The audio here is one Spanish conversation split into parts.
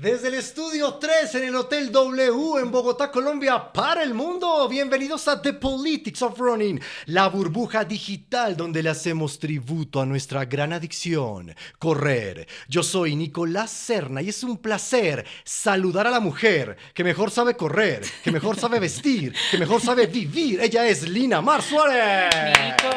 Desde el estudio 3 en el Hotel W en Bogotá, Colombia, para el mundo. Bienvenidos a The Politics of Running, la burbuja digital donde le hacemos tributo a nuestra gran adicción, correr. Yo soy Nicolás Serna y es un placer saludar a la mujer que mejor sabe correr, que mejor sabe vestir, que mejor sabe vivir. Ella es Lina Mar Suárez. Nico,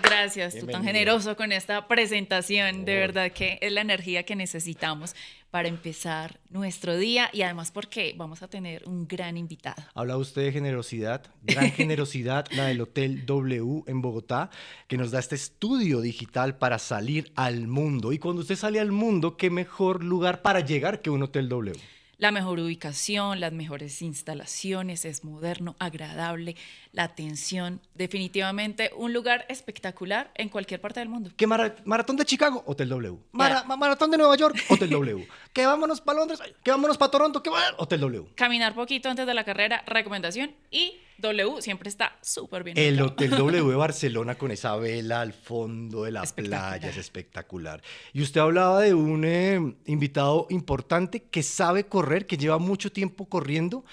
gracias. Tú tan generoso con esta presentación. De verdad que es la energía que necesitamos para empezar nuestro día y además porque vamos a tener un gran invitado. Habla usted de generosidad, gran generosidad, la del Hotel W en Bogotá, que nos da este estudio digital para salir al mundo. Y cuando usted sale al mundo, ¿qué mejor lugar para llegar que un Hotel W? La mejor ubicación, las mejores instalaciones, es moderno, agradable, la atención, definitivamente un lugar espectacular en cualquier parte del mundo. ¿Qué maratón de Chicago? Hotel W. Maratón de Nueva York, Hotel W. Que vámonos para Londres, que vámonos para Toronto, Hotel W. Caminar poquito antes de la carrera, recomendación, y W siempre está súper bien. El ubicado. Hotel W de Barcelona con esa vela al fondo de la playa es espectacular. Y usted hablaba de un invitado importante que sabe correr, que lleva mucho tiempo corriendo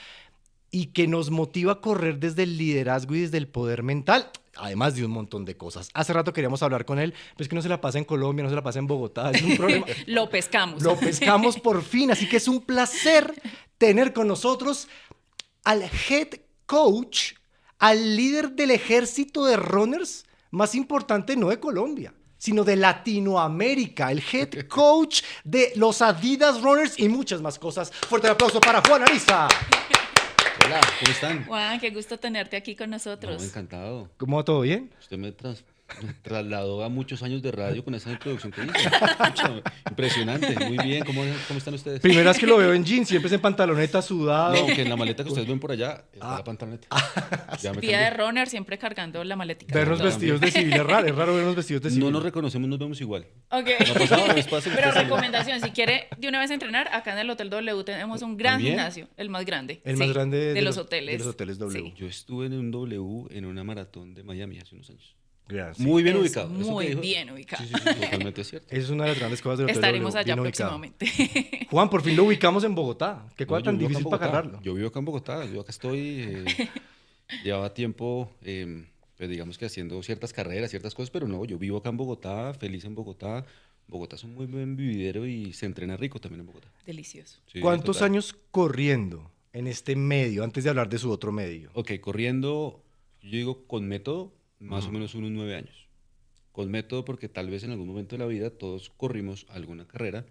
y que nos motiva a correr desde el liderazgo y desde el poder mental, además de un montón de cosas. Hace rato queríamos hablar con él, pero es que no se la pasa en Colombia, no se la pasa en Bogotá, es un problema. Lo pescamos. Lo pescamos por fin, así que es un placer tener con nosotros al head coach, al líder del ejército de runners más importante no de Colombia, sino de Latinoamérica, el head coach de los Adidas Runners y muchas más cosas. Fuerte el aplauso para Juan Ariza. Hola, ¿cómo están? Juan, qué gusto tenerte aquí con nosotros. No, encantado. ¿Cómo va todo bien? Usted me trasladó a muchos años de radio con esa introducción que hizo. Pucha, impresionante, muy bien. ¿Cómo están ustedes? Primera vez que lo veo en jeans, siempre es en pantaloneta sudado. No, que en la maleta que ustedes ven por allá está la pantaloneta. Ya me Día de cambié. runner, siempre cargando la maletica. Vernos Todo. vestidos de civil es raro vernos vestidos de civil. No nos reconocemos, nos vemos igual. Ok. No ha pasado, no es fácil, Pero usted sabe. recomendación, si quiere de una vez entrenar, acá en el Hotel W tenemos un gran ¿También? gimnasio, el más grande. El más grande de los hoteles. De los hoteles W. Sí. Yo estuve en un W en una maratón de Miami hace unos años. Gracias. Muy bien Es ubicado. ¿Eso que muy dijo? bien ubicado. Sí, totalmente cierto. Esa es una de las grandes cosas del Hotel Estaremos W, allá bien ubicado. próximamente. Juan, por fin lo ubicamos en Bogotá. Qué No, cosa yo tan vivo acá en difícil para Bogotá. agarrarlo. Yo vivo acá en Bogotá, yo acá estoy, llevaba tiempo, pues digamos que haciendo ciertas carreras, ciertas cosas, pero no, yo vivo acá en Bogotá, feliz en Bogotá. Bogotá es un muy buen vividero y se entrena rico también en Bogotá. Delicioso. Sí, ¿Cuántos total. años corriendo en este medio, antes de hablar de su otro medio? Ok, corriendo, yo digo con método, más o menos unos 9 años. Con método porque tal vez en algún momento de la vida todos corrimos alguna carrera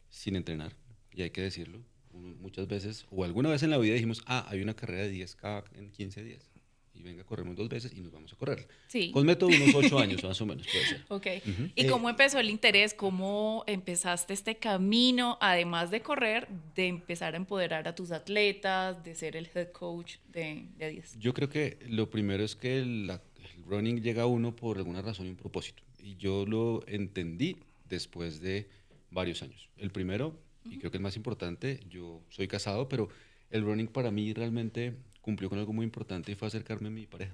sin entrenar, y hay que decirlo. Muchas veces, o alguna vez en la vida dijimos, hay una carrera de 10K en 15 días. Y venga, corremos 2 veces y nos vamos a correr. Sí. Con método unos 8 años más o menos puede ser. Ok. ¿Y cómo empezó el interés? ¿Cómo empezaste este camino, además de correr, de empezar a empoderar a tus atletas, de ser el head coach de Adidas? Yo creo que lo primero es que el running llega a uno por alguna razón y un propósito. Y yo lo entendí después de varios años. El primero, y creo que el más importante, yo soy casado, pero el running para mí realmente cumplió con algo muy importante y fue acercarme a mi pareja.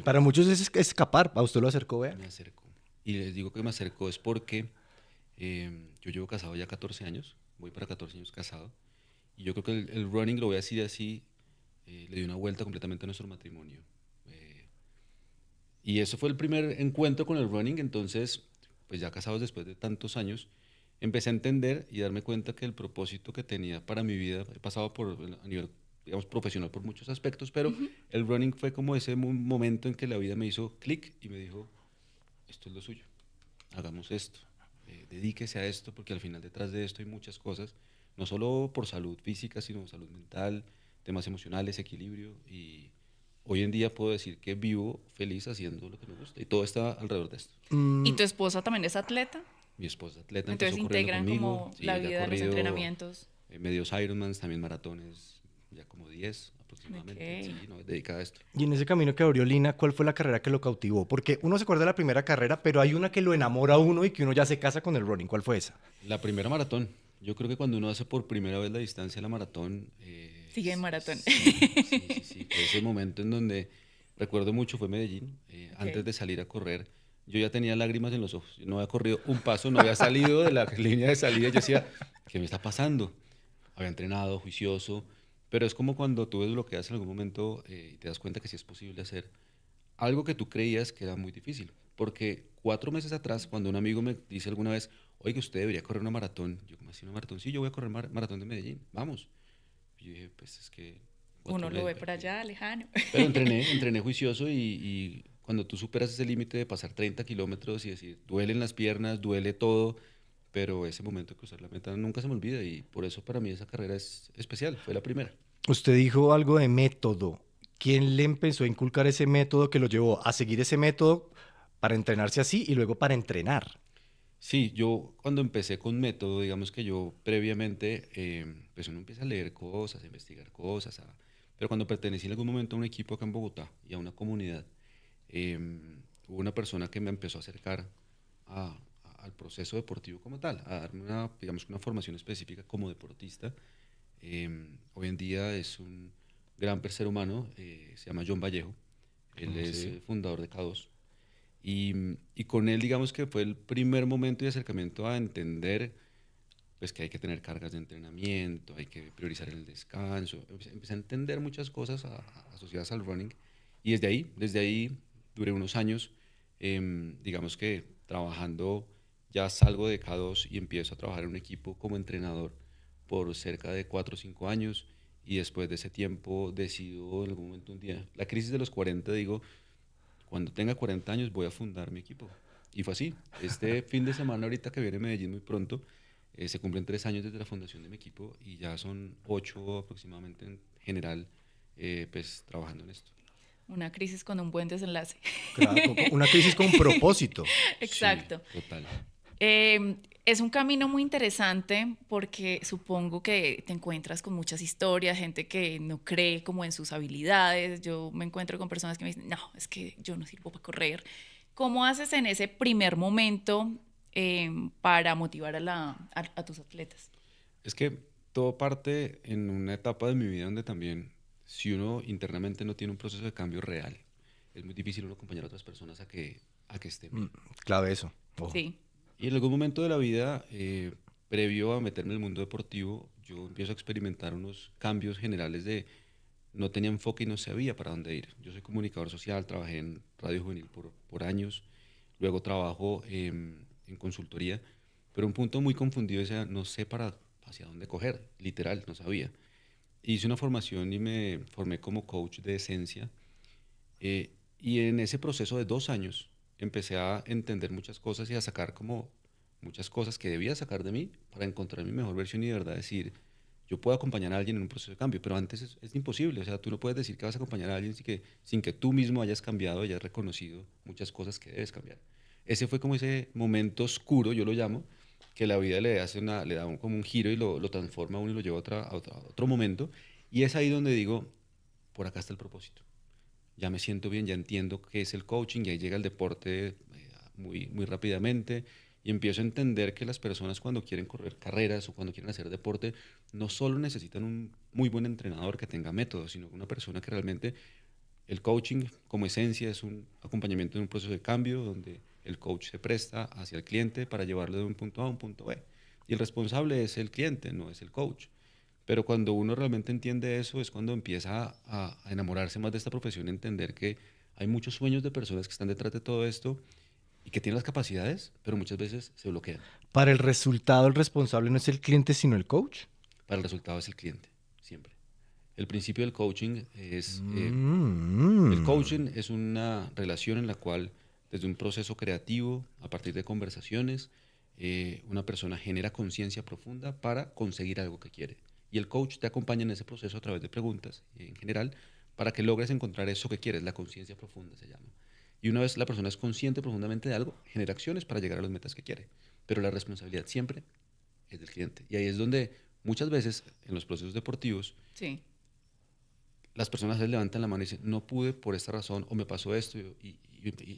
Para muchos es escapar, a usted lo acercó, vea. Me acercó. Y les digo que me acercó es porque yo llevo casado ya 14 años, voy para 14 años casado, y yo creo que el running, lo voy a decir así, le dio una vuelta completamente a nuestro matrimonio. Y eso fue el primer encuentro con el running, entonces, pues ya casados después de tantos años, empecé a entender y darme cuenta que el propósito que tenía para mi vida, he pasado a nivel, digamos, profesional por muchos aspectos, pero el running fue como ese momento en que la vida me hizo clic y me dijo, esto es lo suyo, hagamos esto, dedíquese a esto, porque al final detrás de esto hay muchas cosas, no solo por salud física, sino salud mental, temas emocionales, equilibrio, y hoy en día puedo decir que vivo feliz haciendo lo que me gusta, y todo está alrededor de esto. ¿Y tu esposa también es atleta? Mi esposa atleta, Entonces empezó corriendo integran conmigo. como Sí, la ella ha vida de los corrido, entrenamientos. medios Ironmans, también maratones, ya como 10 aproximadamente. Ok. Sí, no, dedicada a esto. Y en ese camino que abrió Lina, ¿cuál fue la carrera que lo cautivó? Porque uno se acuerda de la primera carrera, pero hay una que lo enamora a uno y que uno ya se casa con el running. ¿Cuál fue esa? La primera maratón. Yo creo que cuando uno hace por primera vez la distancia de la maratón... Sigue en maratón. Sí. Fue ese momento en donde, recuerdo mucho, fue Medellín. Ok. Antes de salir a correr, yo ya tenía lágrimas en los ojos. Yo no había corrido un paso, no había salido de la línea de salida. Yo decía, ¿qué me está pasando? Había entrenado, juicioso, pero es como cuando tú desbloqueas en algún momento y te das cuenta que sí es posible hacer algo que tú creías que era muy difícil. Porque 4 meses atrás, cuando un amigo me dice alguna vez, oiga, usted debería correr una maratón, yo, ¿cómo así una maratón? Sí, yo voy a correr maratón de Medellín, vamos. Y yo dije, pues es que Uno cuatro lo meses. ve por allá, lejano. Pero entrené juicioso y cuando tú superas ese límite de pasar 30 kilómetros y decir, duelen las piernas, duele todo, pero ese momento de cruzar la meta nunca se me olvida y por eso para mí esa carrera es especial, fue la primera. Usted dijo algo de método. ¿Quién le empezó a inculcar ese método que lo llevó a seguir ese método para entrenarse así y luego para entrenar? Sí, yo cuando empecé con método, digamos que yo previamente, pues uno empieza a leer cosas, a investigar cosas, pero cuando pertenecí en algún momento a un equipo acá en Bogotá y a una comunidad, hubo una persona que me empezó a acercar al proceso deportivo como tal, a darme una, digamos, una formación específica como deportista. Hoy en día es un gran ser humano, se llama John Vallejo, él es Sí. fundador de K2. Y con él, digamos que fue el primer momento de acercamiento a entender pues, que hay que tener cargas de entrenamiento, hay que priorizar el descanso. Empecé a entender muchas cosas asociadas al running. Y desde ahí duré unos años, digamos que trabajando, ya salgo de K2 y empiezo a trabajar en un equipo como entrenador por cerca de 4 o 5 años. Y después de ese tiempo decido en algún momento un día, la crisis de los 40, digo, cuando tenga 40 años voy a fundar mi equipo. Y fue así. Este fin de semana, ahorita que viene Medellín muy pronto, se cumplen 3 años desde la fundación de mi equipo y ya son 8 aproximadamente en general, pues trabajando en esto. Una crisis con un buen desenlace. Claro, una crisis con propósito. Sí, Exacto. total. Es un camino muy interesante porque supongo que te encuentras con muchas historias, gente que no cree como en sus habilidades. Yo me encuentro con personas que me dicen, no, es que yo no sirvo para correr. ¿Cómo haces en ese primer momento para motivar a tus atletas? Es que todo parte en una etapa de mi vida donde también, si uno internamente no tiene un proceso de cambio real, es muy difícil uno acompañar a otras personas a que estén Mm, bien. clave eso. Ojo. Sí, Y en algún momento de la vida, previo a meterme en el mundo deportivo, yo empiezo a experimentar unos cambios generales de no tenía enfoque y no sabía para dónde ir. Yo soy comunicador social, trabajé en Radio Juvenil por años, luego trabajo en consultoría, pero un punto muy confundido decía, no sé hacia dónde coger, literal, no sabía. Hice una formación y me formé como coach de esencia y en ese proceso de 2 años empecé a entender muchas cosas y a sacar como muchas cosas que debía sacar de mí para encontrar mi mejor versión y de verdad decir, yo puedo acompañar a alguien en un proceso de cambio, pero antes es imposible. O sea, tú no puedes decir que vas a acompañar a alguien sin que tú mismo hayas cambiado, hayas reconocido muchas cosas que debes cambiar. Ese fue como ese momento oscuro, yo lo llamo, que la vida le da como un giro y lo transforma a uno y lo lleva a otro momento. Y es ahí donde digo, por acá está el propósito, ya me siento bien, ya entiendo qué es el coaching y ahí llega el deporte muy, muy rápidamente y empiezo a entender que las personas cuando quieren correr carreras o cuando quieren hacer deporte no solo necesitan un muy buen entrenador que tenga método, sino una persona que realmente el coaching como esencia es un acompañamiento en un proceso de cambio donde el coach se presta hacia el cliente para llevarlo de un punto A a un punto B. Y el responsable es el cliente, no es el coach. Pero cuando uno realmente entiende eso es cuando empieza a enamorarse más de esta profesión, entender que hay muchos sueños de personas que están detrás de todo esto y que tienen las capacidades, pero muchas veces se bloquean. Para el resultado, el responsable no es el cliente, sino el coach. Para el resultado es el cliente, siempre. El principio del coaching es, el Mm. coaching es una relación en la cual desde un proceso creativo, a partir de conversaciones, una persona genera conciencia profunda para conseguir algo que quiere. Y el coach te acompaña en ese proceso a través de preguntas, en general, para que logres encontrar eso que quieres, la conciencia profunda se llama. Y una vez la persona es consciente profundamente de algo, genera acciones para llegar a las metas que quiere. Pero la responsabilidad siempre es del cliente. Y ahí es donde muchas veces en los procesos deportivos sí. las personas se levantan la mano y dicen, no pude por esta razón o me pasó esto. Y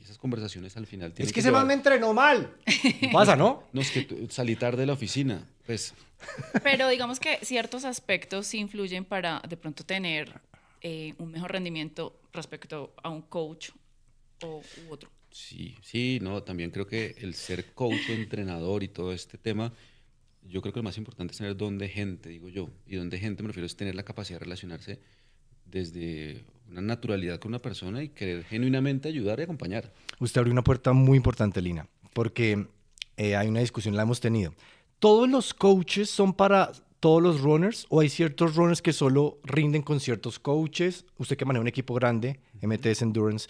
esas conversaciones al final Es tienen que que ese man llevar, me entrenó mal. Pasa, ¿no? no es que salí tarde de la oficina, pues Pero digamos que ciertos aspectos sí influyen para de pronto tener un mejor rendimiento respecto a un coach u otro. Sí, sí, no, también creo que el ser coach o entrenador y todo este tema, yo creo que lo más importante es tener don de gente, digo yo. Y don de gente me refiero es tener la capacidad de relacionarse desde una naturalidad con una persona y querer genuinamente ayudar y acompañar. Usted abrió una puerta muy importante, Lina, porque hay una discusión, la hemos tenido. ¿Todos los coaches son para todos los runners o hay ciertos runners que solo rinden con ciertos coaches? Usted que maneja un equipo grande, MTS Endurance,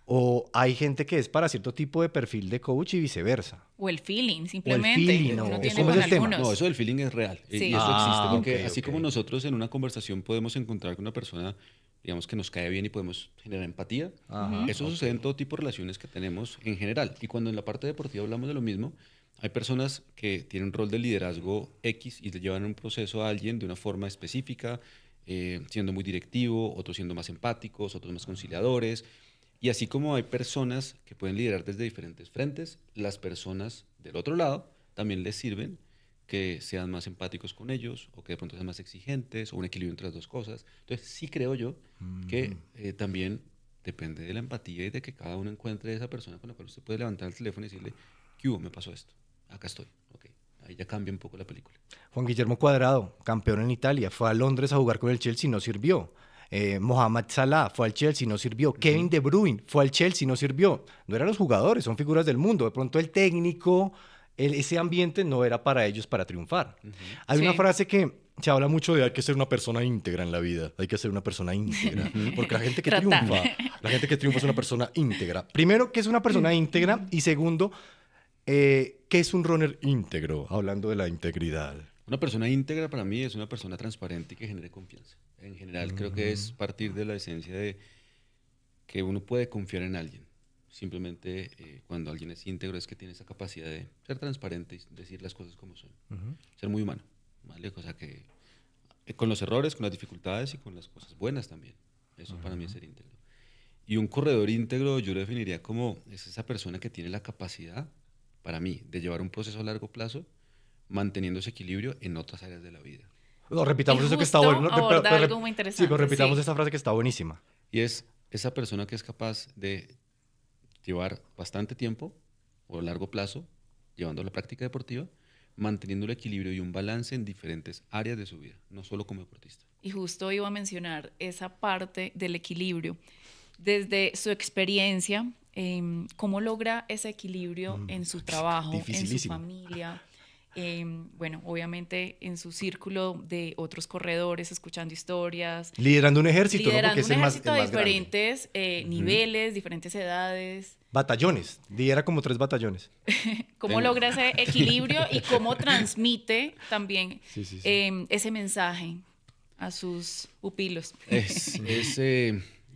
o hay gente que es para cierto tipo de perfil de coach y viceversa. O el feeling, O el simplemente, feeling, que uno o tiene cómo es con el tema. algunos. No, eso del feeling es real Sí. y eso existe, porque ok, así ok. como nosotros en una conversación podemos encontrar con una persona, digamos, que nos cae bien y podemos generar empatía, Ajá, eso sucede en todo tipo de relaciones que tenemos en general. Y cuando en la parte deportiva hablamos de lo mismo, hay personas que tienen un rol de liderazgo X y le llevan un proceso a alguien de una forma específica, siendo muy directivo, otros siendo más empáticos, otros más conciliadores. Y así como hay personas que pueden liderar desde diferentes frentes, las personas del otro lado también les sirven que sean más empáticos con ellos o que de pronto sean más exigentes o un equilibrio entre las dos cosas. Entonces sí creo yo que también depende de la empatía y de que cada uno encuentre esa persona con la cual usted puede levantar el teléfono y decirle, ¿qué hubo? Me pasó esto. Acá estoy. Ok. Ahí ya cambia un poco la película. Juan Guillermo Cuadrado, campeón en Italia, fue a Londres a jugar con el Chelsea, no sirvió. Mohamed Salah fue al Chelsea, no sirvió. Kevin De Bruyne fue al Chelsea, no sirvió. No eran los jugadores, son figuras del mundo. De pronto el técnico, ese ambiente no era para ellos para triunfar. Hay una Sí. frase que se habla mucho de hay que ser una persona íntegra en la vida, hay que ser una persona íntegra, porque la gente que Tratar. triunfa, la gente que triunfa es una persona íntegra. Primero, ¿qué es una persona íntegra? Y segundo, ¿qué es un runner íntegro? Hablando de la integridad. Una persona íntegra para mí es una persona transparente y que genere confianza. En general creo que es partir de la esencia de que uno puede confiar en alguien. Simplemente cuando alguien es íntegro es que tiene esa capacidad de ser transparente y decir las cosas como son. Ser muy humano, ¿vale? O sea que con los errores, con las dificultades y con las cosas buenas también. Eso para mí es ser íntegro. Y un corredor íntegro yo lo definiría como es esa persona que tiene la capacidad, para mí, de llevar un proceso a largo plazo manteniendo ese equilibrio en otras áreas de la vida. No, repitamos Y eso que está justo bueno. No, aborda algo muy sí, interesante, pero repitamos sí. esta frase que está buenísima. Y es esa persona que es capaz de llevar bastante tiempo o a largo plazo, llevando a la práctica deportiva, manteniendo el equilibrio y un balance en diferentes áreas de su vida, no solo como deportista. Y justo iba a mencionar esa parte del equilibrio. Desde su experiencia, ¿cómo logra ese equilibrio en su trabajo, en su dificilísimo. familia? Bueno, obviamente en su círculo de otros corredores, escuchando historias, Liderando un ejército, ¿no? Porque liderando es un el más, ejército el de más grande. diferentes niveles, diferentes edades. Batallones. Lidera como 3 batallones. ¿Cómo Tengo. logra ese equilibrio y cómo transmite también Sí, sí, sí. ese mensaje a sus pupilos?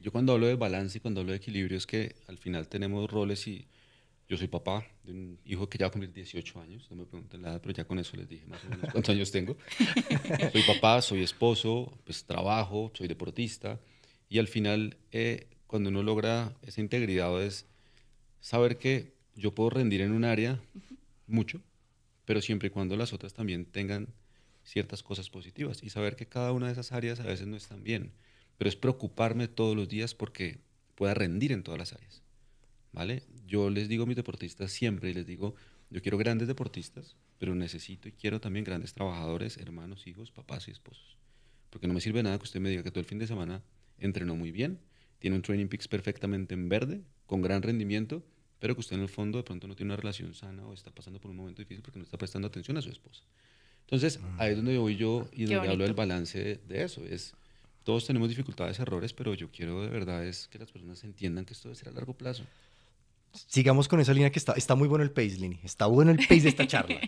Yo cuando hablo de balance y cuando hablo de equilibrio es que al final tenemos roles y yo soy papá de un hijo que ya va a cumplir 18 años, no me pregunten la edad, pero ya con eso les dije más o menos cuántos años tengo. Soy papá, soy esposo, pues trabajo, soy deportista y al final cuando uno logra esa integridad es saber que yo puedo rendir en un área mucho, pero siempre y cuando las otras también tengan ciertas cosas positivas y saber que cada una de esas áreas a veces no están bien, pero es preocuparme todos los días porque pueda rendir en todas las áreas, ¿vale? Yo les digo a mis deportistas siempre y les digo, yo quiero grandes deportistas, pero necesito y quiero también grandes trabajadores, hermanos, hijos, papás y esposos, porque no me sirve nada que usted me diga que todo el fin de semana entrenó muy bien, tiene un training peaks perfectamente en verde, con gran rendimiento, pero que usted en el fondo de pronto no tiene una relación sana o está pasando por un momento difícil porque no está prestando atención a su esposa. Entonces, ahí es donde voy yo y Qué donde hablo del bonito. balance de eso. Todos tenemos dificultades, errores, pero yo quiero de verdad es que las personas entiendan que esto debe ser a largo plazo. Sigamos con esa línea que está muy bueno el pace, Lini. Está bueno el pace de esta charla.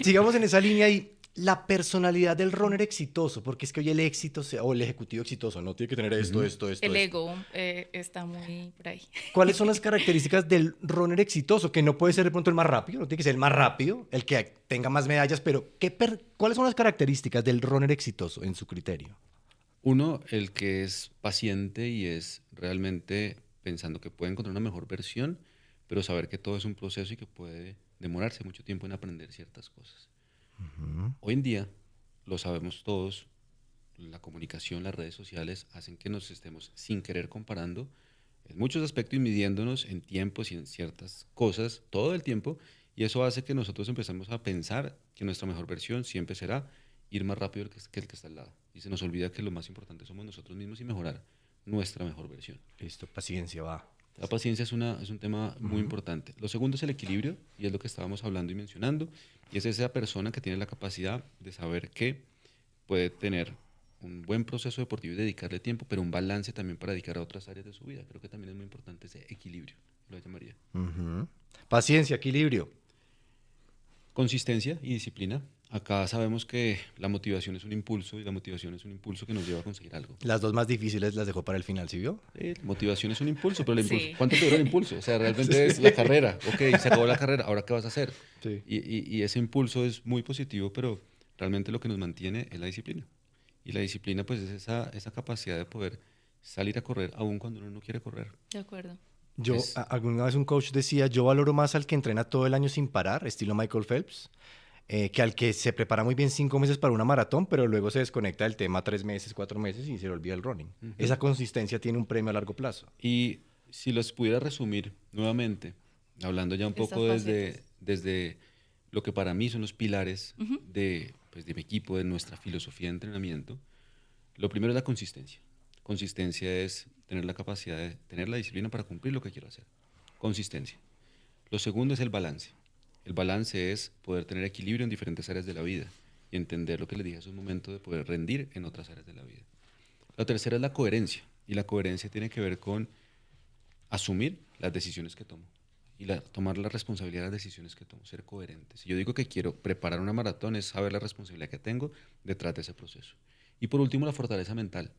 Sigamos en esa línea y la personalidad del runner exitoso, porque es que hoy el éxito, o el ejecutivo exitoso, no tiene que tener esto, esto, esto. El esto. ego está muy por ahí. ¿Cuáles son las características del runner exitoso? Que no puede ser de pronto el más rápido, no tiene que ser el más rápido, el que tenga más medallas, pero ¿cuáles son las características del runner exitoso en su criterio? Uno, el que es paciente y es realmente pensando que puede encontrar una mejor versión, pero saber que todo es un proceso y que puede demorarse mucho tiempo en aprender ciertas cosas. Hoy en día, lo sabemos todos, la comunicación, las redes sociales hacen que nos estemos sin querer comparando en muchos aspectos y midiéndonos en tiempos y en ciertas cosas todo el tiempo, y eso hace que nosotros empezamos a pensar que nuestra mejor versión siempre será ir más rápido que el que está al lado. Y se nos olvida que lo más importante somos nosotros mismos y mejorar nuestra mejor versión. Listo, paciencia, va. La paciencia es un tema muy importante. Lo segundo es el equilibrio, y es lo que estábamos hablando y mencionando, y es esa persona que tiene la capacidad de saber que puede tener un buen proceso deportivo y dedicarle tiempo, pero un balance también para dedicar a otras áreas de su vida. Creo que también es muy importante ese equilibrio, lo llamaría. Ujú. Paciencia, equilibrio. Consistencia y disciplina. Acá sabemos que la motivación es un impulso, y la motivación es un impulso que nos lleva a conseguir algo. Las dos más difíciles las dejó para el final, ¿sí vio? Motivación es un impulso, pero el impulso, Sí. ¿cuánto te dura el impulso? O sea, realmente es la carrera. Ok, se acabó la carrera, ¿ahora qué vas a hacer? Sí. Y ese impulso es muy positivo, pero realmente lo que nos mantiene es la disciplina. Y la disciplina, pues, es esa capacidad de poder salir a correr aún cuando uno no quiere correr. De acuerdo. Alguna vez un coach decía, yo valoro más al que entrena todo el año sin parar, estilo Michael Phelps, que al que se prepara muy bien 5 meses para una maratón, pero luego se desconecta del tema 3 meses, 4 meses y se le olvida el running. Esa consistencia tiene un premio a largo plazo. Y si los pudiera resumir nuevamente, hablando ya un Estas poco facetas. desde lo que para mí son los pilares pues, de mi equipo, de nuestra filosofía de entrenamiento, lo primero es la consistencia. Consistencia es tener la capacidad de tener la disciplina para cumplir lo que quiero hacer. Consistencia. Lo segundo es el balance. El balance es poder tener equilibrio en diferentes áreas de la vida y entender lo que les dije hace un momento, de poder rendir en otras áreas de la vida. La tercera es la coherencia, y la coherencia tiene que ver con asumir las decisiones que tomo y tomar la responsabilidad de las decisiones que tomo, ser coherente. Si yo digo que quiero preparar una maratón, es saber la responsabilidad que tengo detrás de ese proceso. Y por último, la fortaleza mental.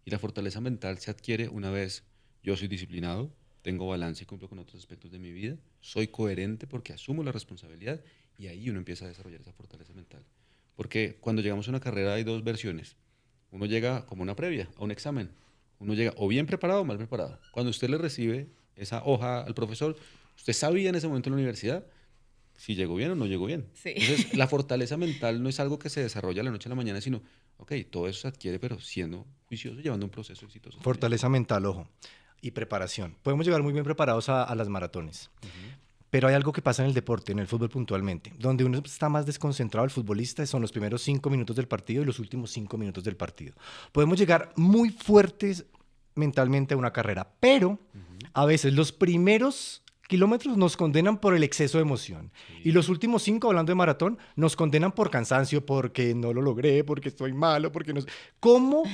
Y la fortaleza mental se adquiere una vez yo soy disciplinado, tengo balance y cumplo con otros aspectos de mi vida, soy coherente porque asumo la responsabilidad, y ahí uno empieza a desarrollar esa fortaleza mental. Porque cuando llegamos a una carrera hay dos versiones. Uno llega como una previa, a un examen. Uno llega o bien preparado o mal preparado. Cuando usted le recibe esa hoja al profesor, usted sabía en ese momento en la universidad si llegó bien o no llegó bien. Sí. Entonces, la fortaleza mental no es algo que se desarrolla de la noche a la mañana, sino, ok, todo eso se adquiere, pero siendo juicioso, llevando un proceso exitoso. Fortaleza mental, ojo, y preparación. Podemos llegar muy bien preparados a las maratones. Pero hay algo que pasa en el deporte, en el fútbol puntualmente. Donde uno está más desconcentrado, el futbolista, son los primeros 5 minutos del partido y los últimos 5 minutos del partido. Podemos llegar muy fuertes mentalmente a una carrera, pero a veces los primeros kilómetros nos condenan por el exceso de emoción. Y los últimos 5, hablando de maratón, nos condenan por cansancio, porque no lo logré, porque estoy malo, porque no sé. ¿Cómo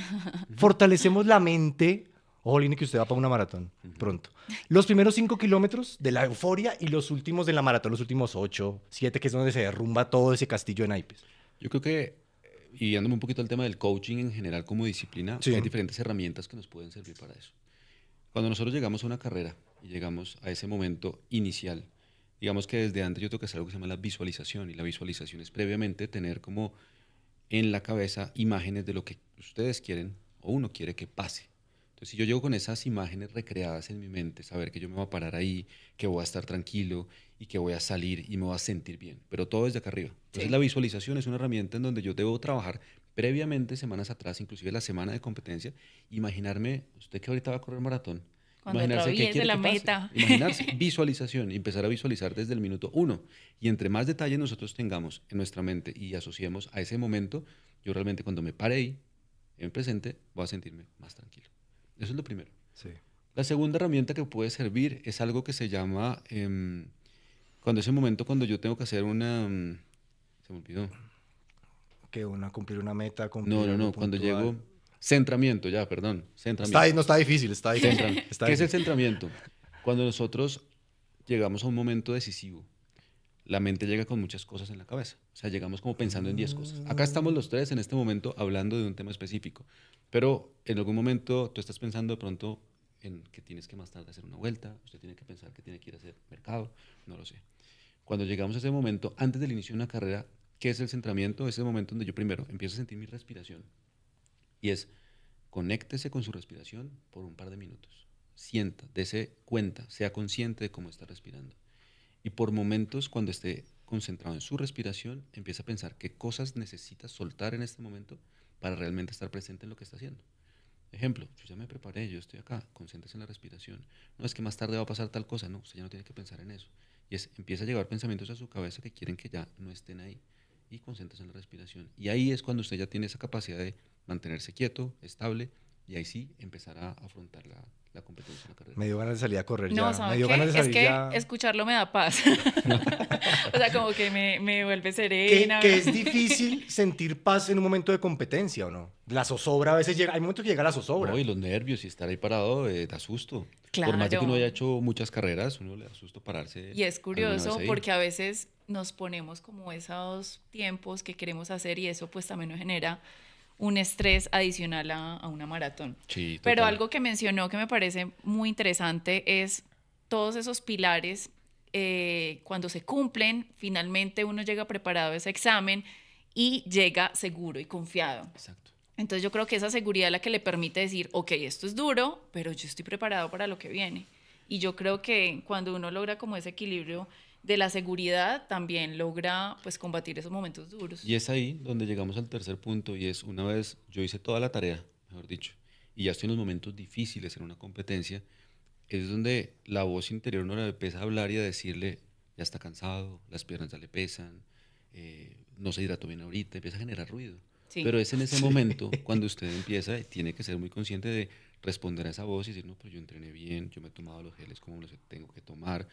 fortalecemos la mente? Ojo, Lini, que usted va para una maratón pronto. Los primeros 5 kilómetros de la euforia y los últimos de la maratón, los últimos 8, 7, que es donde se derrumba todo ese castillo de naipes. Yo creo que, y guiándome un poquito al tema del coaching en general como disciplina, Sí. hay diferentes herramientas que nos pueden servir para eso. Cuando nosotros llegamos a una carrera y llegamos a ese momento inicial, digamos que desde antes yo tengo que hacer algo que se llama la visualización, y la visualización es previamente tener como en la cabeza imágenes de lo que ustedes quieren o uno quiere que pase. Entonces, si yo llego con esas imágenes recreadas en mi mente, saber que yo me voy a parar ahí, que voy a estar tranquilo y que voy a salir y me voy a sentir bien, pero todo desde acá arriba. Entonces, Sí. la visualización es una herramienta en donde yo debo trabajar previamente, semanas atrás, inclusive la semana de competencia, imaginarme, usted que ahorita va a correr maratón, Cuando imaginarse qué atraviese quiere la que pase, meta. imaginarse, visualización, y empezar a visualizar desde el minuto 1. Y entre más detalles nosotros tengamos en nuestra mente y asociemos a ese momento, yo realmente cuando me pare ahí, en el presente, voy a sentirme más tranquilo. Eso es lo primero. Sí. La segunda herramienta que puede servir es algo que se llama, cuando ese momento, cuando yo tengo que hacer una, se me olvidó. Que cumplir una meta, cumplir No, algo cuando puntual. llego, centramiento, ya, perdón, Está centramiento. ahí, no está difícil, está difícil. Está ¿Qué es el difícil. centramiento? Cuando nosotros llegamos a un momento decisivo, la mente llega con muchas cosas en la cabeza. O sea, llegamos como pensando en 10 cosas. Acá estamos los tres en este momento hablando de un tema específico, pero en algún momento tú estás pensando de pronto en que tienes que más tarde hacer una vuelta, usted tiene que pensar que tiene que ir a hacer mercado, no lo sé. Cuando llegamos a ese momento, antes del inicio de una carrera, ¿qué es el centramiento? Es el momento donde yo primero empiezo a sentir mi respiración, y es, conéctese con su respiración por un par de minutos. Sienta, dese cuenta, sea consciente de cómo está respirando. Y por momentos, cuando esté concentrado en su respiración, empieza a pensar qué cosas necesita soltar en este momento para realmente estar presente en lo que está haciendo. Ejemplo, yo ya me preparé, yo estoy acá, concéntrese en la respiración. No es que más tarde va a pasar tal cosa, no, usted ya no tiene que pensar en eso. Y empieza a llevar pensamientos a su cabeza que quieren que ya no estén ahí. Y concéntrese en la respiración. Y ahí es cuando usted ya tiene esa capacidad de mantenerse quieto, estable, y ahí sí empezar a afrontar la competencia en la carrera. Me dio ganas de salir a correr No, ya. Me ¿saben dio qué? ganas de Es salir que ya. escucharlo me da paz. O sea, como que me vuelve Que, serena. que es difícil sentir paz en un momento de competencia, ¿o no? La zozobra a veces llega, hay momentos que llega la zozobra. No, y los nervios y estar ahí parado da susto. Por más de que uno Claro. haya hecho muchas carreras, uno le da susto pararse Y es alguna vez curioso ahí. porque a veces nos ponemos como esos tiempos que queremos hacer y eso pues también nos genera un estrés adicional a una maratón. Sí, Pero total. algo que mencionó que me parece muy interesante es todos esos pilares, cuando se cumplen, finalmente uno llega preparado a ese examen y llega seguro y confiado. Exacto. Entonces yo creo que esa seguridad es la que le permite decir, ok, esto es duro, pero yo estoy preparado para lo que viene. Y yo creo que cuando uno logra como ese equilibrio de la seguridad, también logra pues combatir esos momentos duros. Y es ahí donde llegamos al tercer punto y es una vez yo hice toda la tarea, mejor dicho, y ya estoy en los momentos difíciles en una competencia, es donde la voz interior no le empieza a hablar y a decirle, ya está cansado, las piernas ya le pesan, no se hidrató bien ahorita, empieza a generar ruido. Sí. Pero es en ese momento cuando usted empieza y tiene que ser muy consciente de responder a esa voz y decir, no, pues yo entrené bien, yo me he tomado los geles como los tengo que tomar,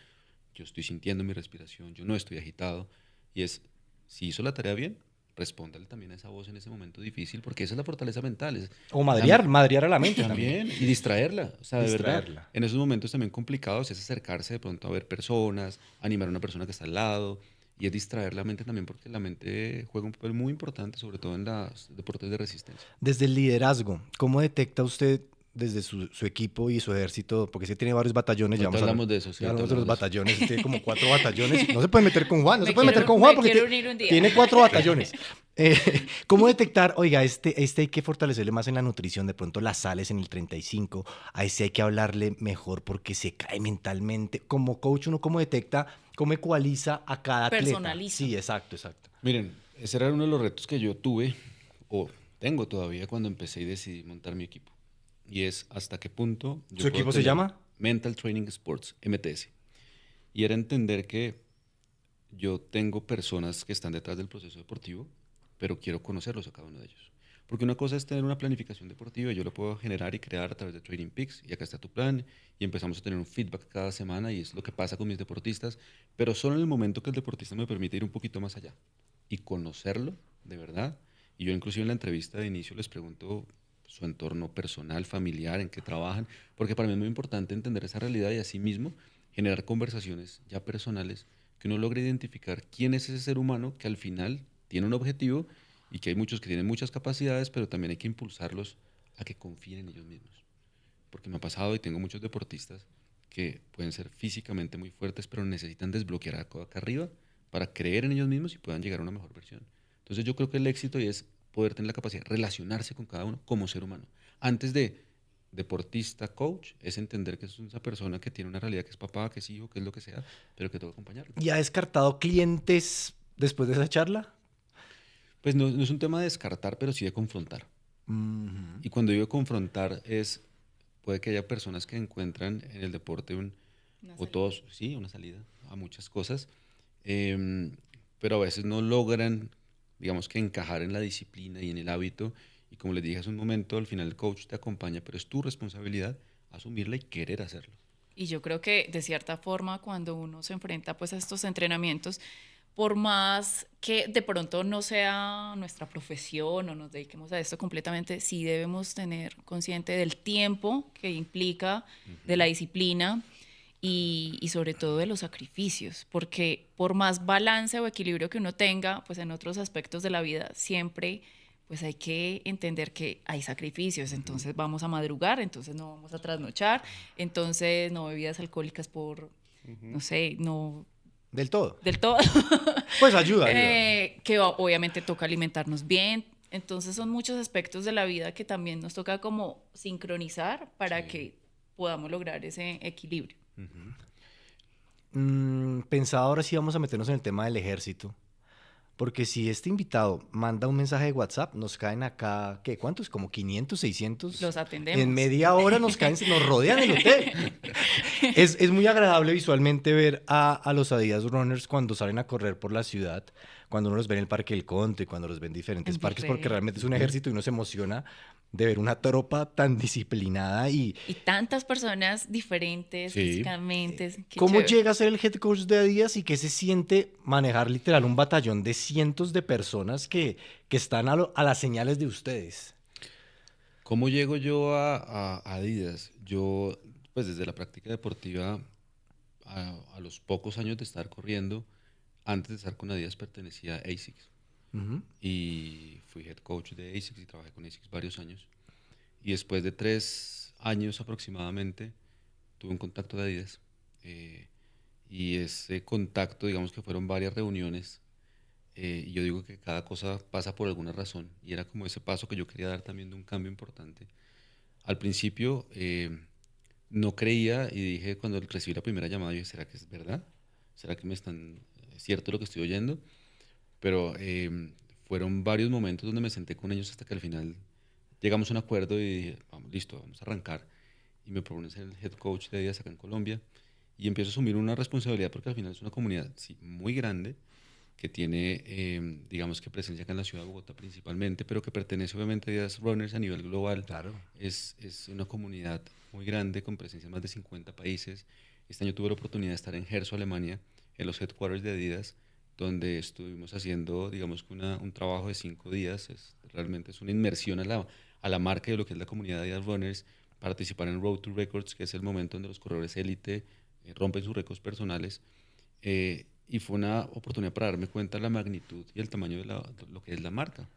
yo estoy sintiendo mi respiración, yo no estoy agitado. Y es, si hizo la tarea bien, respóndale también a esa voz en ese momento difícil, porque esa es la fortaleza mental. O madrear a la mente también. También, y distraerla. O sea, de verdad, Distraerla. en esos momentos también complicados es acercarse de pronto a ver personas, animar a una persona que está al lado, y es distraer la mente también, porque la mente juega un papel muy importante, sobre todo en los deportes de resistencia. Desde el liderazgo, ¿cómo detecta usted desde su equipo y su ejército? Porque sí tiene varios batallones. Ahorita hablamos de eso, sí, Ya ahorita hablamos de los hablamos de batallones. Tiene como 4 batallones. No se puede meter con Juan. No se puede meter con me Juan porque quiero unir un día. tiene 4 batallones. ¿Cómo detectar? Oiga, este hay que fortalecerle más en la nutrición. De pronto las sales en el 35. A ese hay que hablarle mejor porque se cae mentalmente. Como coach, uno cómo detecta, cómo ecualiza a cada atleta. Personaliza. Sí, exacto, exacto. Miren, ese era uno de los retos que yo tuve, o tengo todavía cuando empecé y decidí montar mi equipo. Y es hasta qué punto yo ¿Su puedo equipo se tener llama? Mental Training Sports, MTS. Y era entender que yo tengo personas que están detrás del proceso deportivo, pero quiero conocerlos a cada uno de ellos. Porque una cosa es tener una planificación deportiva, yo la puedo generar y crear a través de Training Peaks, y acá está tu plan, y empezamos a tener un feedback cada semana, y es lo que pasa con mis deportistas, pero solo en el momento que el deportista me permite ir un poquito más allá y conocerlo de verdad. Y yo inclusive en la entrevista de inicio les pregunto su entorno personal, familiar, en qué trabajan, porque para mí es muy importante entender esa realidad y asimismo generar conversaciones ya personales que uno logre identificar quién es ese ser humano que al final tiene un objetivo y que hay muchos que tienen muchas capacidades, pero también hay que impulsarlos a que confíen en ellos mismos. Porque me ha pasado y tengo muchos deportistas que pueden ser físicamente muy fuertes, pero necesitan desbloquear acá arriba para creer en ellos mismos y puedan llegar a una mejor versión. Entonces yo creo que el éxito es poder tener la capacidad de relacionarse con cada uno como ser humano. Antes de deportista, coach, es entender que es esa persona que tiene una realidad, que es papá, que es hijo, que es lo que sea, pero que tengo que acompañarlo. ¿Y ha descartado clientes después de esa charla? Pues no es un tema de descartar, pero sí de confrontar. Ujú. Y cuando digo confrontar es, puede que haya personas que encuentran en el deporte Una o salida. todos, sí, una salida a muchas cosas, em, pero a veces no logran, digamos que encajar en la disciplina y en el hábito. Y como les dije hace un momento, al final el coach te acompaña, pero es tu responsabilidad asumirla y querer hacerlo. Y yo creo que de cierta forma cuando uno se enfrenta pues a estos entrenamientos, por más que de pronto no sea nuestra profesión o nos dediquemos a esto completamente, sí debemos tener consciente del tiempo que implica, de la disciplina y sobre todo de los sacrificios, porque por más balance o equilibrio que uno tenga, pues en otros aspectos de la vida siempre pues hay que entender que hay sacrificios, entonces vamos a madrugar, entonces no vamos a trasnochar, entonces no bebidas alcohólicas por, no sé, no Del todo. del todo. Pues ayuda. Que obviamente toca alimentarnos bien. Entonces son muchos aspectos de la vida que también nos toca como sincronizar para Sí. que podamos lograr ese equilibrio. Ujú. Pensaba ahora sí vamos a meternos en el tema del ejército, Porque si este invitado manda un mensaje de WhatsApp, nos caen acá, ¿qué? ¿Cuántos? Como 500, 600. Los atendemos. En media hora nos caen, nos rodean el hotel. Es muy agradable visualmente ver a los Adidas Runners cuando salen a correr por la ciudad, cuando uno los ve en el Parque del Country, cuando los ve en diferentes En parques, porque Virrey. realmente es un ejército y uno se emociona de ver una tropa tan disciplinada y Y tantas personas diferentes Sí. físicamente. Qué ¿cómo chévere. llega a ser el head coach de Adidas y qué se siente manejar literal un batallón de cientos de personas que están a las señales de ustedes? ¿Cómo llego yo a Adidas? Yo, pues desde la práctica deportiva, a los pocos años de estar corriendo, antes de estar con Adidas pertenecía a ASICS. Ujú. Y fui head coach de ASICS y trabajé con ASICS varios años. Y después de 3 años aproximadamente, tuve un contacto de Adidas. eh, y ese contacto, digamos que fueron varias reuniones. Y yo digo que cada cosa pasa por alguna razón. Y era como ese paso que yo quería dar también de un cambio importante. Al principio no creía y dije, cuando recibí la primera llamada, yo dije, ¿será que es verdad? ¿Será que me están, es cierto lo que estoy oyendo? Pero fueron varios momentos donde me senté con ellos hasta que al final llegamos a un acuerdo y dije, vamos, listo, vamos a arrancar. Y me proponen ser el head coach de Adidas acá en Colombia. Y empiezo a asumir una responsabilidad porque al final es una comunidad sí, muy grande que tiene, digamos que presencia acá en la ciudad de Bogotá principalmente, pero que pertenece obviamente a Adidas Runners a nivel global. Claro. Es una comunidad muy grande con presencia en más de 50 países. Este año tuve la oportunidad de estar en Gerso, Alemania, en los headquarters de Adidas, donde estuvimos haciendo, digamos que un trabajo de 5 días. Realmente es una inmersión a la marca de lo que es la comunidad de Adidas Runners, participar en Road to Records, que es el momento donde los corredores élite rompen sus récords personales. Y fue una oportunidad para darme cuenta de la magnitud y el tamaño de lo que es la marca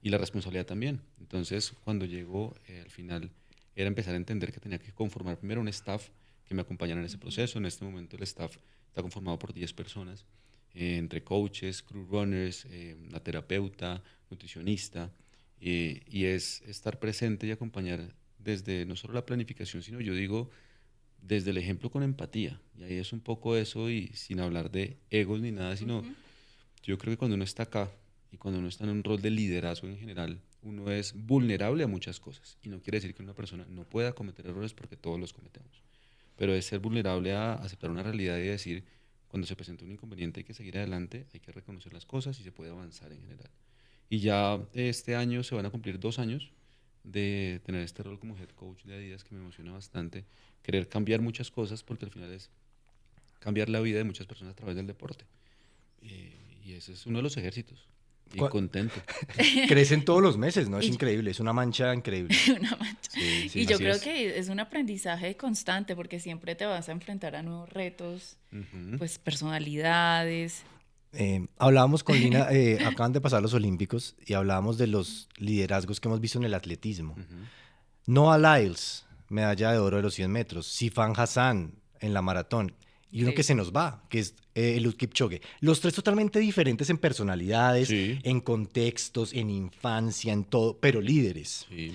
y la responsabilidad también. Entonces, cuando llegó, al final era empezar a entender que tenía que conformar primero un staff que me acompañara en ese proceso. En este momento el staff está conformado por 10 personas, entre coaches, crew runners, una terapeuta, nutricionista, y es estar presente y acompañar desde no solo la planificación, sino yo digo desde el ejemplo con empatía. Y ahí es un poco eso y sin hablar de egos ni nada, sino Ujú. yo creo que cuando uno está acá y cuando uno está en un rol de liderazgo en general, uno es vulnerable a muchas cosas. Y no quiere decir que una persona no pueda cometer errores porque todos los cometemos. Pero es ser vulnerable a aceptar una realidad y decir, cuando se presenta un inconveniente hay que seguir adelante, hay que reconocer las cosas y se puede avanzar en general. Y ya este año se van a cumplir 2 años de tener este rol como head coach de Adidas que me emociona bastante, querer cambiar muchas cosas porque al final es cambiar la vida de muchas personas a través del deporte. Y ese es uno de los ejércitos. Y Cua- contento. Crecen todos los meses, ¿no? Es Y- increíble, es una mancha increíble. Una mancha. Sí, Y yo así creo es. que es un aprendizaje constante porque siempre te vas a enfrentar a nuevos retos, Ujú, pues personalidades. Hablábamos con Lina, acaban de pasar los Olímpicos y hablábamos de los liderazgos que hemos visto en el atletismo. ujú. Noah Lyles, medalla de oro de los 100 metros. Sifan Hassan en la maratón. Y uno que Increíble. se nos va, que es Eliud Kipchoge. Los tres totalmente diferentes en personalidades, Sí, en contextos, en infancia, en todo, pero líderes. sí.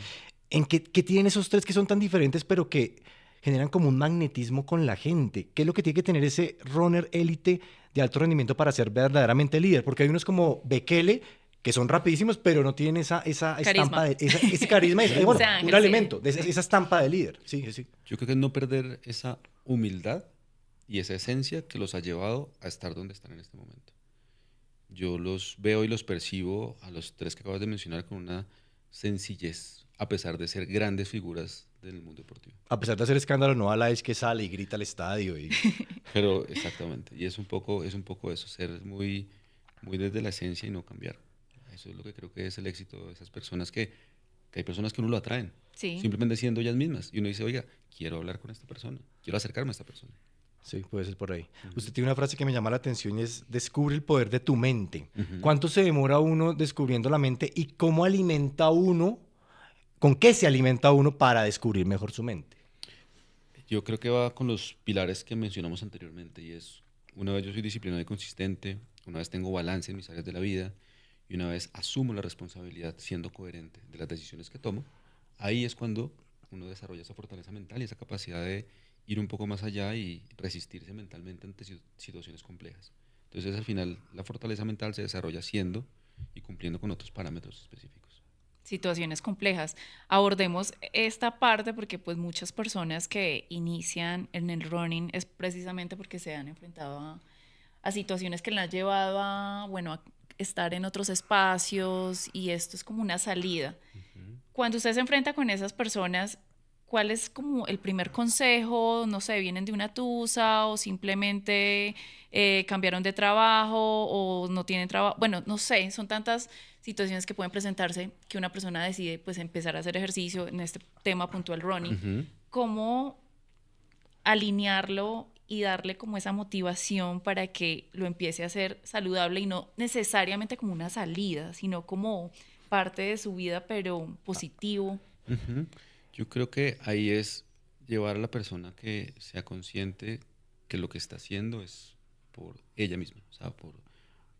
¿En qué tienen esos tres que son tan diferentes, pero que generan como un magnetismo con la gente? ¿Qué es lo que tiene que tener ese runner élite de alto rendimiento para ser verdaderamente líder? Porque hay unos como Bekele que son rapidísimos, pero no tienen esa estampa, Carisma. ese carisma, Ese bueno, ángel, un sí. elemento, esa estampa de líder. Sí, sí. Yo creo que es no perder esa humildad y esa esencia que los ha llevado a estar donde están en este momento. Yo los veo y los percibo a los tres que acabas de mencionar con una sencillez, a pesar de ser grandes figuras del mundo deportivo. A pesar de hacer escándalo, no Lyles que sale y grita al estadio. Pero exactamente, y es un poco eso, ser muy, muy desde la esencia y no cambiar. Eso es lo que creo que es el éxito de esas personas que hay personas que uno lo atraen, Sí. simplemente siendo ellas mismas. Y uno dice, oiga, quiero hablar con esta persona, quiero acercarme a esta persona. Sí, puede ser por ahí. Ujú. Usted tiene una frase que me llama la atención y es, descubre el poder de tu mente. Ujú. ¿Cuánto se demora uno descubriendo la mente y cómo alimenta uno, con qué se alimenta uno para descubrir mejor su mente? Yo creo que va con los pilares que mencionamos anteriormente y es, una vez yo soy disciplinado y consistente, una vez tengo balance en mis áreas de la vida y una vez asumo la responsabilidad siendo coherente de las decisiones que tomo, ahí es cuando uno desarrolla esa fortaleza mental y esa capacidad de ir un poco más allá y resistirse mentalmente ante situaciones complejas. Entonces, al final, la fortaleza mental se desarrolla haciendo y cumpliendo con otros parámetros específicos. Situaciones complejas. Abordemos esta parte porque pues muchas personas que inician en el running es precisamente porque se han enfrentado a situaciones que les han llevado a, bueno, a estar en otros espacios y esto es como una salida. Cuando usted se enfrenta con esas personas, ¿cuál es como el primer consejo? No sé, vienen de una tusa o simplemente cambiaron de trabajo o no tienen trabajo. Bueno, no sé, son tantas situaciones que pueden presentarse que una persona decide pues empezar a hacer ejercicio en este tema puntual running. Ujú. ¿Cómo alinearlo y darle como esa motivación para que lo empiece a hacer saludable y no necesariamente como una salida, sino como parte de su vida, pero positivo? Ujú. Yo creo que ahí es llevar a la persona que sea consciente que lo que está haciendo es por ella misma, o sea,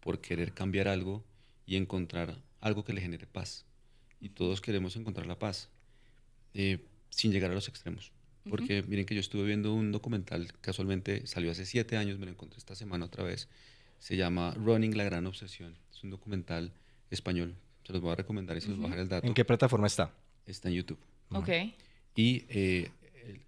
por querer cambiar algo y encontrar algo que le genere paz. Y todos queremos encontrar la paz, sin llegar a los extremos. Ujú. Porque miren que yo estuve viendo un documental, casualmente salió hace 7 años, me lo encontré esta semana otra vez. Se llama Running, la gran obsesión. Es un documental español. Se los voy a recomendar y se los voy a Ujú. dejar el ¿En dato. qué plataforma está? Está en YouTube. Ok. Y